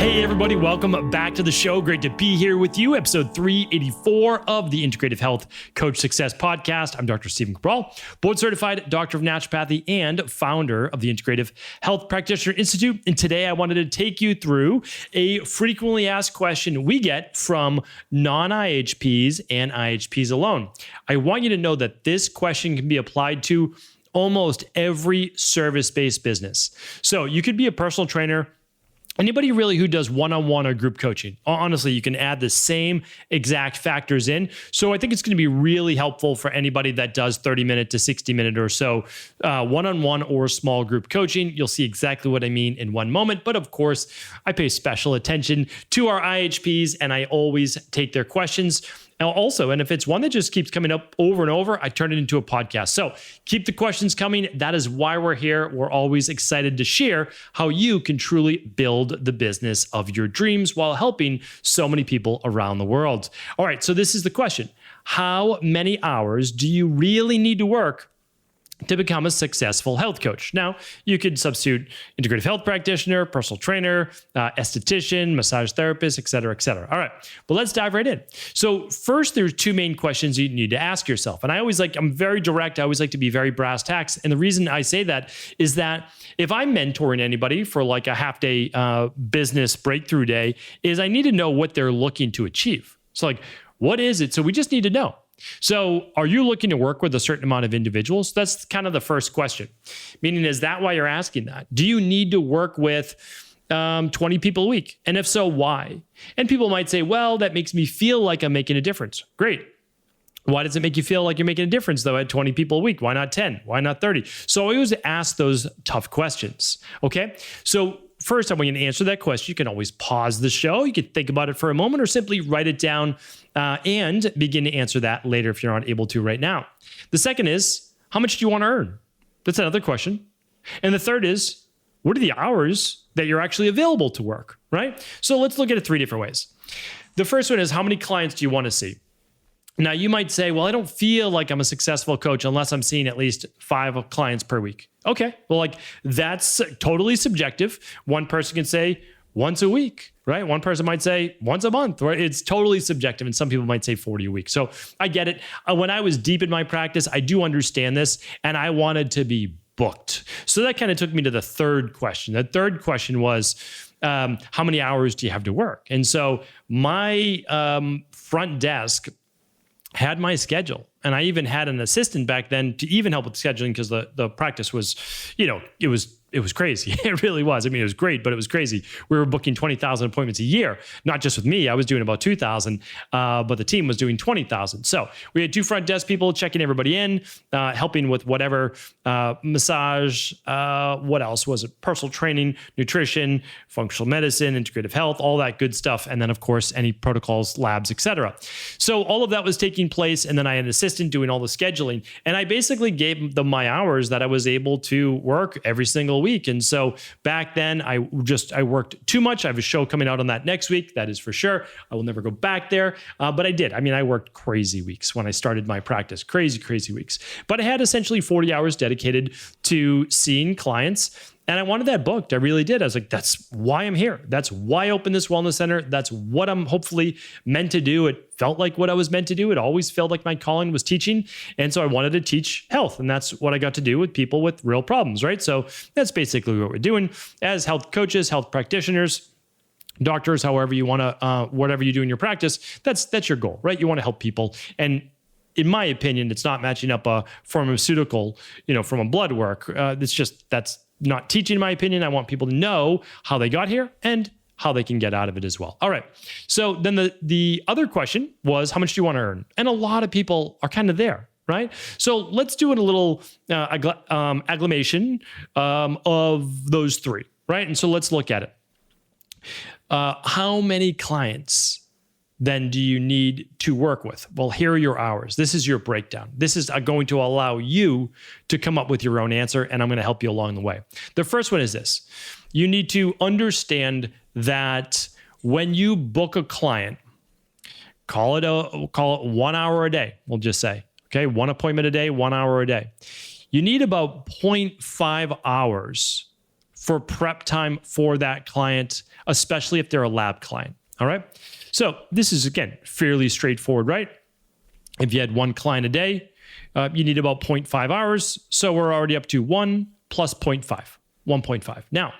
Hey everybody, welcome back to the show. Great to be here with you. Episode 384 of the Integrative Health Coach Success Podcast. I'm Dr. Stephen Cabral, board certified doctor of naturopathy and founder of the Integrative Health Practitioner Institute. And today I wanted to take you through a frequently asked question we get from non-IHPs and IHPs alone. I want you to know that this question can be applied to almost every service-based business. So you could be a personal trainer, anybody really who does one-on-one or group coaching. Honestly, you can add the same exact factors in. So I think it's going to be really helpful for anybody that does 30-minute to 60-minute or so one-on-one or small group coaching. You'll see exactly what I mean in one moment. But of course, I pay special attention to our IHPs and I always take their questions. And if it's one that just keeps coming up over and over, I turn it into a podcast. So keep the questions coming. That is why we're here. We're always excited to share how you can truly build the business of your dreams while helping so many people around the world. All right, so this is the question. How many hours do you really need to work to become a successful health coach? Now, you could substitute integrative health practitioner, personal trainer, esthetician, massage therapist, et cetera, et cetera. All right, but let's dive right in. So first, there's two main questions you need to ask yourself. And I'm very direct. I always like to be very brass tacks. And the reason I say that is that if I'm mentoring anybody for like a half day business breakthrough day, is I need to know what they're looking to achieve. So like, what is it? So we just need to know. So are you looking to work with a certain amount of individuals? That's kind of the first question. Meaning, is that why you're asking that? Do you need to work with 20 people a week? And if so, why? And people might say, well, that makes me feel like I'm making a difference. Great. Why does it make you feel like you're making a difference though at 20 people a week? Why not 10? Why not 30? So I always ask those tough questions. Okay. So first, I want you to answer that question. You can always pause the show. You can think about it for a moment or simply write it down and begin to answer that later if you're not able to right now. The second is, how much do you want to earn? That's another question. And the third is, what are the hours that you're actually available to work, right? So let's look at it three different ways. The first one is, how many clients do you want to see? Now, you might say, well, I don't feel like I'm a successful coach unless I'm seeing at least 5 clients per week. Okay, well, that's totally subjective. One person can say once a week, right? One person might say once a month, right? It's totally subjective. And some people might say 40 a week. So I get it. When I was deep in my practice, I do understand this, and I wanted to be booked. So that kind of took me to the third question. The third question was, how many hours do you have to work? And so my front desk had my schedule. And I even had an assistant back then to even help with scheduling because the practice was, it was crazy. It really was. I mean, it was great, but it was crazy. We were booking 20,000 appointments a year, not just with me. I was doing about 2,000, but the team was doing 20,000. So we had 2 front desk people checking everybody in, helping with whatever massage, what else was it? Personal training, nutrition, functional medicine, integrative health, all that good stuff. And then of course, any protocols, labs, etc. So all of that was taking place. And then I had an assistant doing all the scheduling. And I basically gave them my hours that I was able to work every single week. And so back then I worked too much. I have a show coming out on that next week. That is for sure. I will never go back there. But I did. I mean, I worked crazy weeks when I started my practice, crazy weeks. But I had essentially 40 hours dedicated to seeing clients. And I wanted that booked. I really did. I was like, that's why I'm here. That's why I opened this wellness center. That's what I'm hopefully meant to do. It felt like what I was meant to do. It always felt like my calling was teaching. And so I wanted to teach health. And that's what I got to do with people with real problems, right? So that's basically what we're doing as health coaches, health practitioners, doctors, however you want to, whatever you do in your practice, that's your goal, right? You want to help people. And in my opinion, it's not matching up a pharmaceutical, from a blood work. That's not teaching, in my opinion. I want people to know how they got here and how they can get out of it as well. All right. So then the other question was, how much do you want to earn? And a lot of people are kind of there, right? So let's do it a little agglomeration of those three, right? And so let's look at it. How many clients then do you need to work with? Well, here are your hours. This is your breakdown. This is going to allow you to come up with your own answer, and I'm going to help you along the way. The first one is this. You need to understand that when you book a client, call it 1 hour a day, we'll just say, okay? 1 appointment a day, 1 hour a day. You need about 0.5 hours for prep time for that client, especially if they're a lab client. All right. So this is, again, fairly straightforward, right? If you had one client a day, you need about 0.5 hours. So we're already up to 1 plus 0.5, 1.5. Now,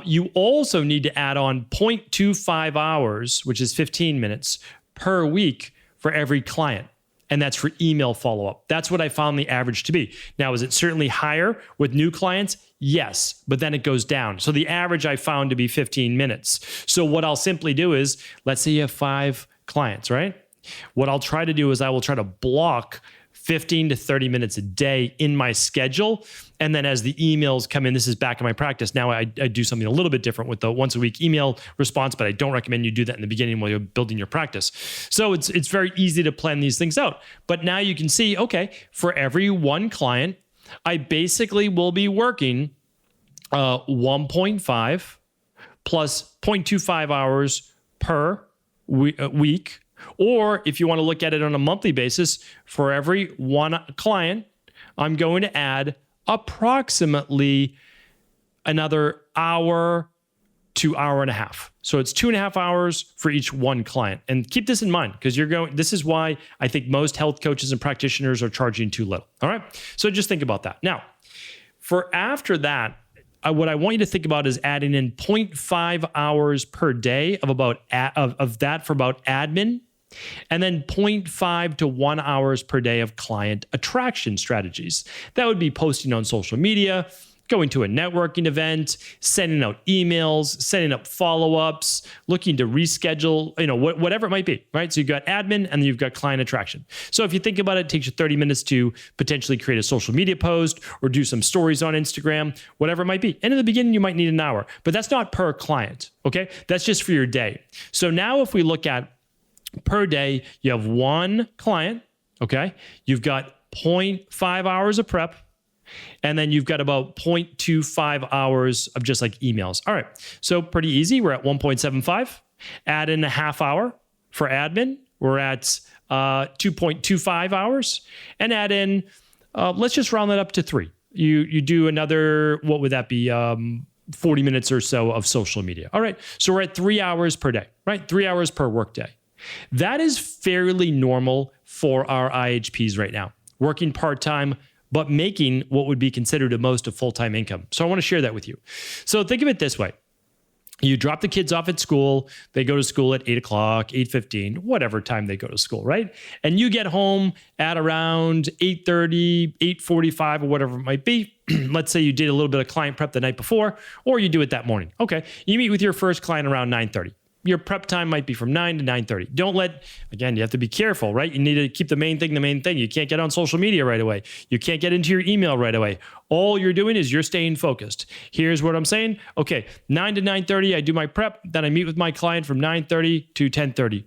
you also need to add on 0.25 hours, which is 15 minutes per week for every client. And that's for email follow-up. That's what I found the average to be. Now, is it certainly higher with new clients? Yes, but then it goes down. So the average I found to be 15 minutes. So what I'll simply do is, let's say you have 5 clients, right? What I'll try to do is I will try to block 15 to 30 minutes a day in my schedule. And then as the emails come in, this is back in my practice. Now I do something a little bit different with the once a week email response, but I don't recommend you do that in the beginning while you're building your practice. So it's very easy to plan these things out. But now you can see, okay, for every one client, I basically will be working 1.5 plus 0.25 hours per week. Or if you want to look at it on a monthly basis, for every one client, I'm going to add approximately another hour to hour and a half. So it's 2.5 hours for each one client. And keep this in mind, because this is why I think most health coaches and practitioners are charging too little. All right. So just think about that. Now, for after that, what I want you to think about is adding in 0.5 hours per day of that for about admin, and then 0.5 to 1 hours per day of client attraction strategies. That would be posting on social media, going to a networking event, sending out emails, setting up follow-ups, looking to reschedule, whatever it might be, right? So you've got admin and then you've got client attraction. So if you think about it, it takes you 30 minutes to potentially create a social media post or do some stories on Instagram, whatever it might be. And in the beginning, you might need an hour, but that's not per client, okay? That's just for your day. So now if we look at per day, you have one client, okay? You've got 0.5 hours of prep, and then you've got about 0.25 hours of just like emails. All right, so pretty easy. We're at 1.75. Add in a half hour for admin. We're at 2.25 hours. And add in, let's just round that up to 3. You do another, what would that be? 40 minutes or so of social media. All right, so we're at 3 hours per day, right? 3 hours per workday. That is fairly normal for our IHPs right now, working part-time, but making what would be considered at most a full-time income. So I want to share that with you. So think of it this way. You drop the kids off at school. They go to school at 8 o'clock, 8:15, whatever time they go to school, right? And you get home at around 8:30, 8:45, or whatever it might be. Let's say you did a little bit of client prep the night before, or you do it that morning. Okay, you meet with your first client around 9:30. Your prep time might be from 9 to 9:30. Again, you have to be careful, right? You need to keep the main thing the main thing. You can't get on social media right away. You can't get into your email right away. All you're doing is you're staying focused. Here's what I'm saying. Okay, 9 to 9:30, I do my prep. Then I meet with my client from 9:30 to 10:30.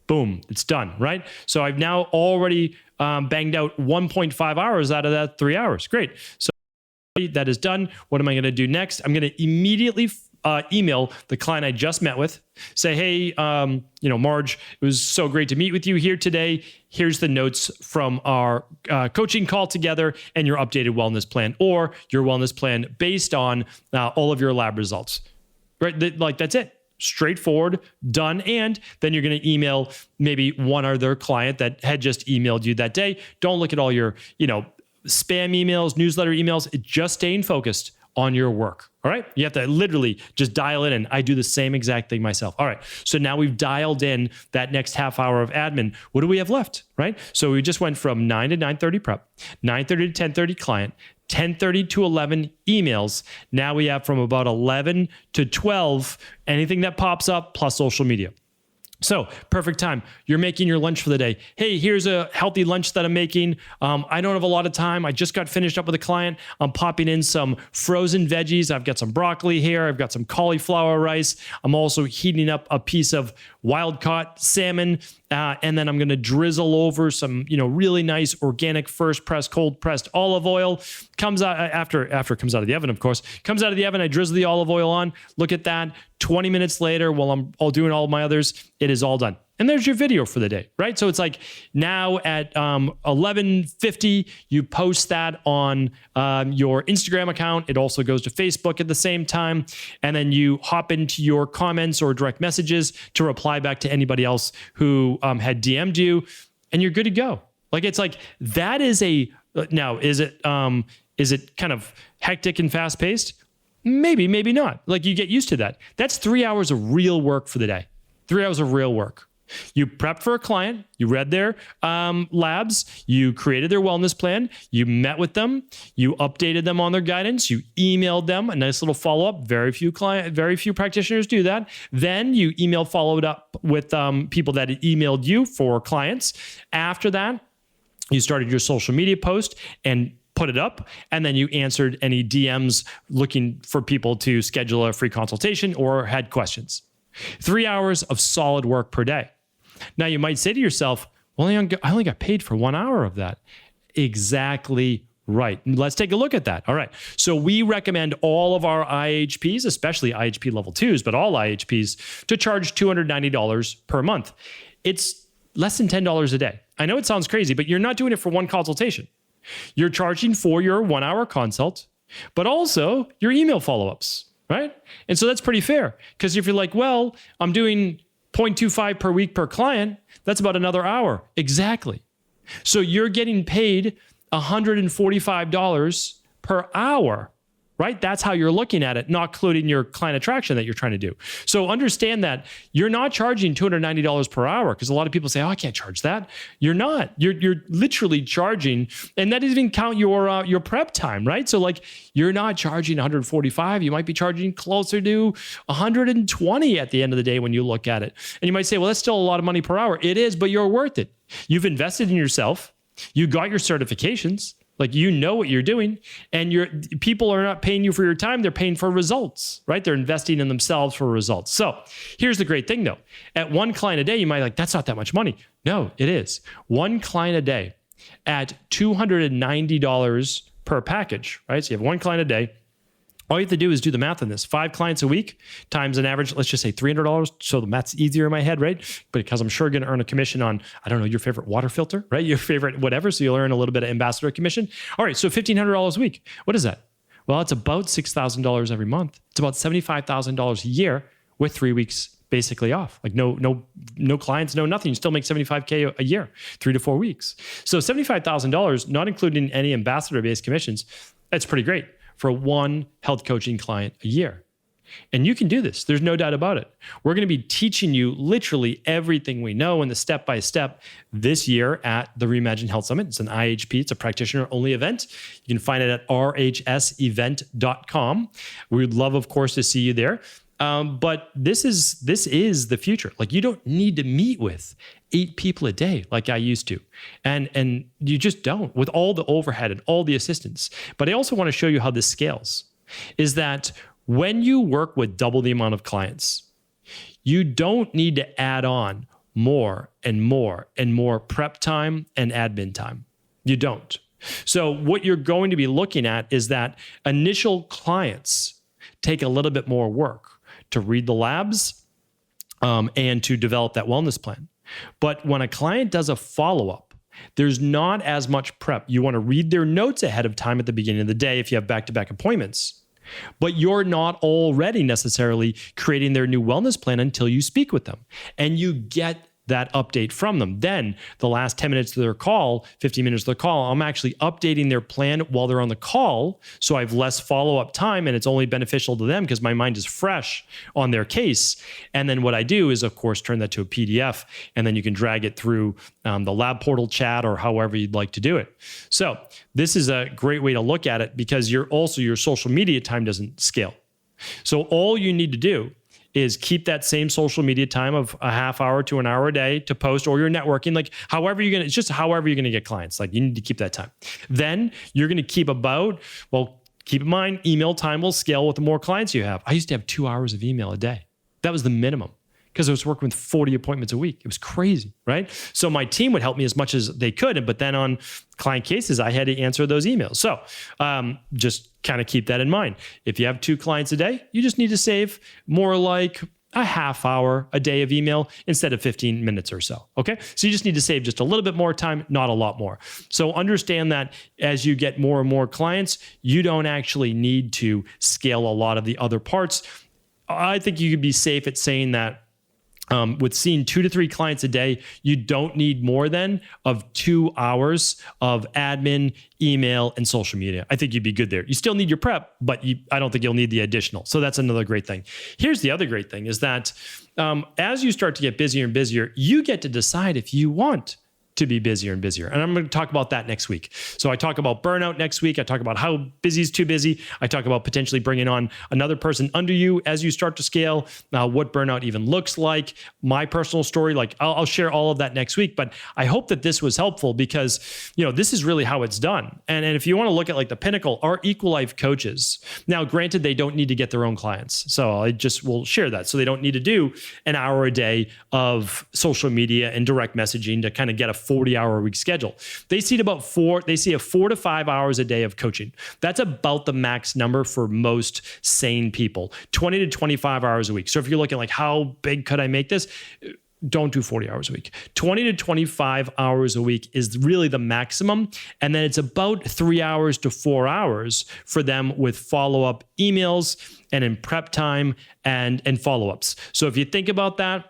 Boom, it's done, right? So I've now already banged out 1.5 hours out of that 3 hours. Great. So that is done. What am I going to do next? I'm going to immediately email the client I just met with, say, hey, Marge, it was so great to meet with you here today. Here's the notes from our coaching call together and your updated wellness plan, or your wellness plan based on all of your lab results, right? Like that's it. Straightforward, done. And then you're going to email maybe one other client that had just emailed you that day. Don't look at all your, spam emails, newsletter emails. It's just staying focused on your work. All right. You have to literally just dial it in. I do the same exact thing myself. All right. So now we've dialed in that next half hour of admin. What do we have left? Right. So we just went from 9 to 9:30 prep, 9:30 to 10:30 client, 10:30 to 11 emails. Now we have from about 11 to 12, anything that pops up plus social media. So perfect time. You're making your lunch for the day. Hey, here's a healthy lunch that I'm making. I don't have a lot of time. I just got finished up with a client. I'm popping in some frozen veggies. I've got some broccoli here. I've got some cauliflower rice. I'm also heating up a piece of wild caught salmon. And then I'm going to drizzle over some, really nice organic first pressed, cold pressed olive oil. Comes out after it comes out of the oven, of course. Comes out of the oven. I drizzle the olive oil on. Look at that. 20 minutes later, while I'm all doing all my others, it is all done. And there's your video for the day, right? So it's like now at 11:50, you post that on your Instagram account. It also goes to Facebook at the same time. And then you hop into your comments or direct messages to reply back to anybody else who had DM'd you, and you're good to go. Like, it's like, that is now, is it kind of hectic and fast paced? Maybe, maybe not. Like, you get used to that. That's 3 hours of real work for the day. 3 hours of real work. You prepped for a client, you read their labs, you created their wellness plan, you met with them, you updated them on their guidance, you emailed them a nice little follow-up. Very few practitioners do that. Then you followed up with people that had emailed you for clients. After that, you started your social media post and put it up, and then you answered any DMs looking for people to schedule a free consultation or had questions. 3 hours of solid work per day. Now, you might say to yourself, well, I only got paid for 1 hour of that. Exactly right. Let's take a look at that. All right. So we recommend all of our IHPs, especially IHP level 2s, but all IHPs, to charge $290 per month. It's less than $10 a day. I know it sounds crazy, but you're not doing it for one consultation. You're charging for your 1 hour consult, but also your email follow-ups, right? And so that's pretty fair, because if you're like, well, I'm doing 0.25 per week per client, that's about another hour. Exactly. So you're getting paid $145 per hour, right? That's how you're looking at it, not including your client attraction that you're trying to do. So understand that you're not charging $290 per hour, because a lot of people say, oh, I can't charge that. You're not. You're literally charging, and that doesn't even count your prep time, right? So like, you're not charging $145. You might be charging closer to $120 at the end of the day when you look at it. And you might say, well, that's still a lot of money per hour. It is, but you're worth it. You've invested in yourself. You got your certifications. Like, you know what you're doing, and people are not paying you for your time. They're paying for results, right? They're investing in themselves for results. So here's the great thing though. At one client a day, you might be like, that's not that much money. No, it is. One client a day at $290 per package, right? So you have one client a day. All you have to do is do the math on this. 5 clients a week times an average, let's just say $300. So the math's easier in my head, right? But because I'm sure going to earn a commission on, I don't know, your favorite water filter, right? Your favorite whatever. So you'll earn a little bit of ambassador commission. All right, so $1,500 a week. What is that? Well, it's about $6,000 every month. It's about $75,000 a year with 3 weeks basically off. Like no clients, no nothing. You still make $75K a year, 3 to 4 weeks. So $75,000, not including any ambassador-based commissions, that's pretty great for one health coaching client a year. And you can do this. There's no doubt about it. We're going to be teaching you literally everything we know in the step-by-step this year at the Reimagine Health Summit. It's an IHP. It's a practitioner-only event. You can find it at rhsevent.com. We would love, of course, to see you there. But this is the future. Like, you don't need to meet with 8 people a day like I used to. And you just don't, with all the overhead and all the assistance. But I also want to show you how this scales, is that when you work with double the amount of clients, you don't need to add on more and more and more prep time and admin time. You don't. So what you're going to be looking at is that initial clients take a little bit more work to read the labs and to develop that wellness plan. But when a client does a follow-up, there's not as much prep. You want to read their notes ahead of time at the beginning of the day if you have back-to-back appointments. But you're not already necessarily creating their new wellness plan until you speak with them and you get that update from them. Then the last 10 minutes of their call, 15 minutes of the call, I'm actually updating their plan while they're on the call. So I have less follow-up time, and it's only beneficial to them because my mind is fresh on their case. And then what I do is, of course, turn that to a PDF, and then you can drag it through the lab portal chat or however you'd like to do it. So this is a great way to look at it, because your social media time doesn't scale. So all you need to do is keep that same social media time of a half hour to an hour a day to post, or your networking, like however you're going to, it's just however you're going to get clients. Like, you need to keep that time. Then you're going to keep keep in mind, email time will scale with the more clients you have. I used to have 2 hours of email a day. That was the minimum, because I was working with 40 appointments a week. It was crazy, right? So my team would help me as much as they could. But then on client cases, I had to answer those emails. So just kind of keep that in mind. If you have 2 clients a day, you just need to save more like a half hour a day of email instead of 15 minutes or so. Okay. So you just need to save just a little bit more time, not a lot more. So understand that as you get more and more clients, you don't actually need to scale a lot of the other parts. I think you could be safe at saying that with seeing 2 to 3 clients a day, you don't need more than of 2 hours of admin, email, and social media. I think you'd be good there. You still need your prep, but I don't think you'll need the additional. So that's another great thing. Here's the other great thing is that as you start to get busier and busier, you get to decide if you want to be busier and busier. And I'm going to talk about that next week. So I talk about burnout next week. I talk about how busy is too busy. I talk about potentially bringing on another person under you as you start to scale, what burnout even looks like, my personal story. Like I'll share all of that next week, but I hope that this was helpful because, this is really how it's done. And if you want to look at like the pinnacle, our Equal Life coaches, now granted, they don't need to get their own clients. So I just will share that. So they don't need to do an hour a day of social media and direct messaging to kind of get a 40-hour-a-week schedule. They see a 4 to 5 hours a day of coaching. That's about the max number for most sane people, 20 to 25 hours a week. So if you're looking like, how big could I make this? Don't do 40 hours a week. 20 to 25 hours a week is really the maximum. And then it's about 3 hours to 4 hours for them with follow-up emails and in prep time and follow-ups. So if you think about that,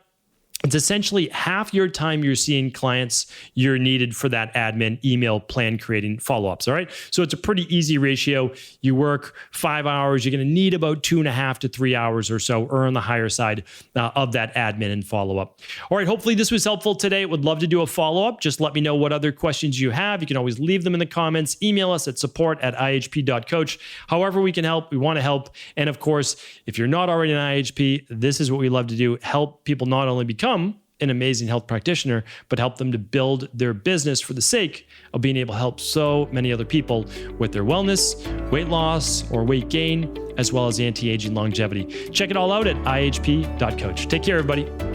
it's essentially half your time you're seeing clients, you're needed for that admin, email, plan creating, follow-ups, all right? So it's a pretty easy ratio. You work 5 hours, you're going to need about 2.5 to 3 hours or so, or on the higher side of that admin and follow-up. All right, hopefully this was helpful today. Would love to do a follow-up. Just let me know what other questions you have. You can always leave them in the comments. Email us at support@ihp.coach. However we can help, we want to help. And of course, if you're not already an IHP, this is what we love to do, help people not only become an amazing health practitioner, but help them to build their business for the sake of being able to help so many other people with their wellness, weight loss, or weight gain, as well as anti-aging longevity. Check it all out at ihp.coach. Take care, everybody.